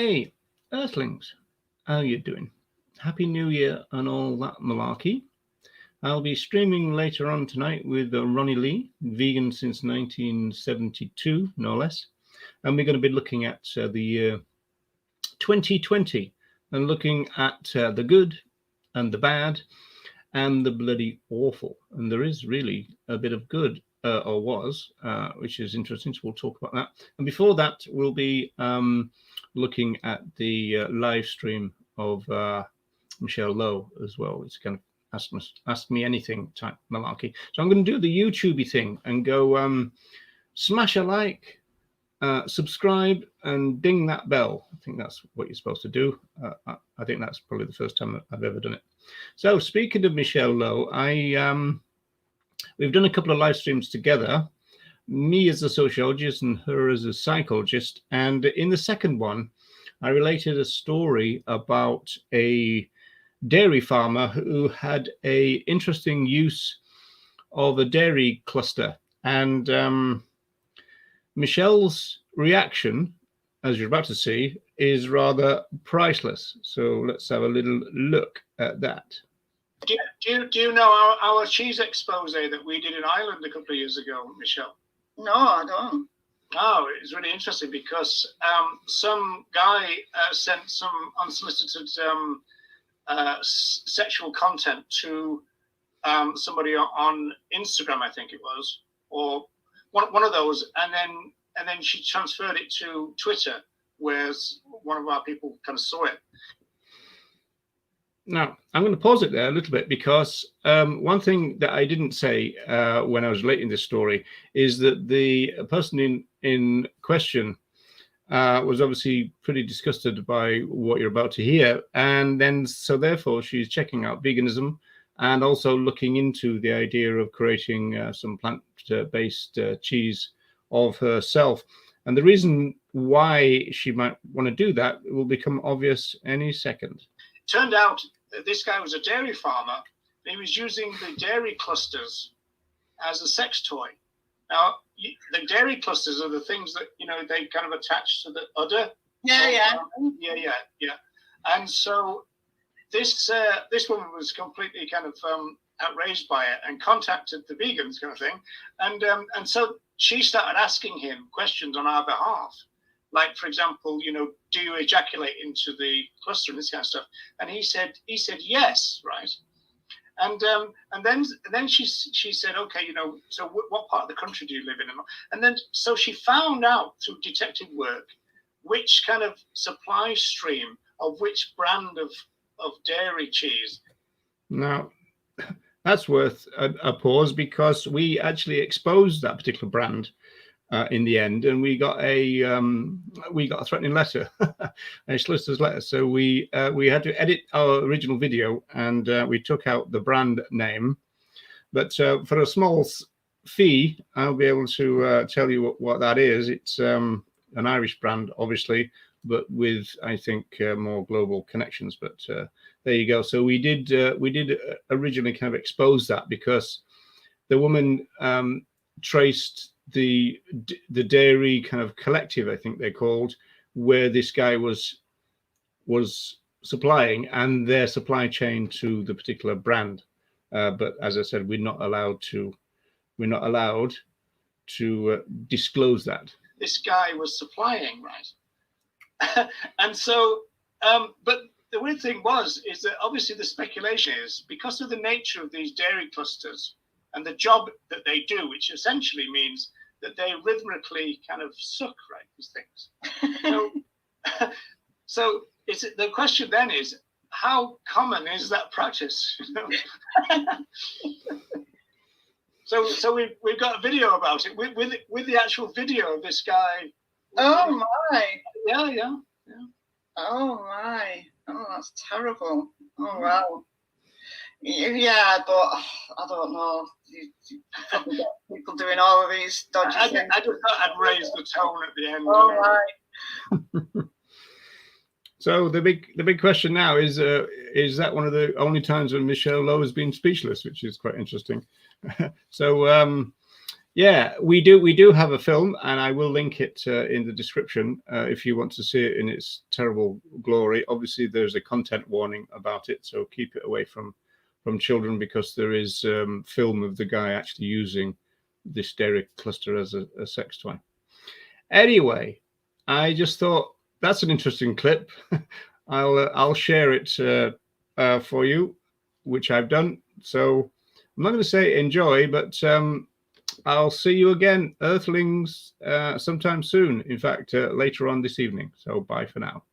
Hey, Earthlings, how you doing? Happy New Year and all that malarkey. I'll be streaming later on tonight with Ronnie Lee, vegan since 1972, no less. And we're going to be looking at the year 2020 and looking at the good and the bad and the bloody awful. And there is really a bit of good, or was, which is interesting. So we'll talk about that. And before that, we'll be looking at the live stream of Michelle Lowe as well. It's kind of ask me anything type malarkey. So I'm going to do the YouTubey thing and go smash a like, subscribe, and ding that bell. I think that's what you're supposed to do. I think that's probably the first time I've ever done it. So speaking of Michelle Lowe, we've done a couple of live streams together, me as a sociologist and her as a psychologist. And in the second one, I related a story about a dairy farmer who had a interesting use of a dairy cluster. And Michelle's reaction, as you're about to see, is rather priceless. So let's have a little look at that. Do you know our cheese expose that we did in Ireland a couple of years ago, Michelle? No, I don't. Oh, it's really interesting because some guy sent some unsolicited sexual content to somebody on Instagram, I think it was, or one of those, and then she transferred it to Twitter, where one of our people kind of saw it. Now, I'm going to pause it there a little bit because one thing that I didn't say when I was relating this story is that the person in question was obviously pretty disgusted by what you're about to hear. And then, so therefore, she's checking out veganism and also looking into the idea of creating some plant-based cheese of herself. And the reason why she might want to do that will become obvious any second. Turned out this guy was a dairy farmer, and he was using the dairy clusters as a sex toy. Now, the dairy clusters are the things that, they kind of attach to the udder. Yeah. And so this woman was completely kind of outraged by it and contacted the vegans kind of thing. And so she started asking him questions on our behalf. Like, for example, do you ejaculate into the cluster and this kind of stuff? And he said yes, right? And then she said, okay, so what part of the country do you live in? And then so she found out through detective work which kind of supply stream of which brand of dairy cheese. Now, that's worth a pause because we actually exposed that particular brand. In the end, and we got a threatening letter, a solicitor's letter. So we had to edit our original video, and we took out the brand name. But for a small fee, I'll be able to tell you what that is. It's an Irish brand, obviously, but with I think more global connections. But there you go. So we did originally kind of expose that because the woman traced the dairy kind of collective, I think they're called, where this guy was supplying and their supply chain to the particular brand. But as I said, we're not allowed to disclose that. This guy was supplying, right? And so, but the weird thing is that obviously the speculation is because of the nature of these dairy clusters and the job that they do, which essentially means that they rhythmically kind of suck, right, these things. So the question then is, how common is that practice? So we've got a video about it with the actual video of this guy. Oh my! Yeah. Oh my! Oh, that's terrible. Oh wow. Yeah, but I don't know. You probably get people doing all of these dodgy things. I just thought I'd raise the tone at the end. Oh my! So the big question now is that one of the only times when Michelle Lowe has been speechless, which is quite interesting. So Yeah, we do have a film, and I will link it in the description if you want to see it in its terrible glory. Obviously, there's a content warning about it, so keep it away from children, because there is film of the guy actually using this dairy cluster as a sex toy. Anyway, I just thought that's an interesting clip. I'll share it for you, which I've done. So I'm not going to say enjoy, but I'll see you again, Earthlings, sometime soon. In fact, later on this evening. So bye for now.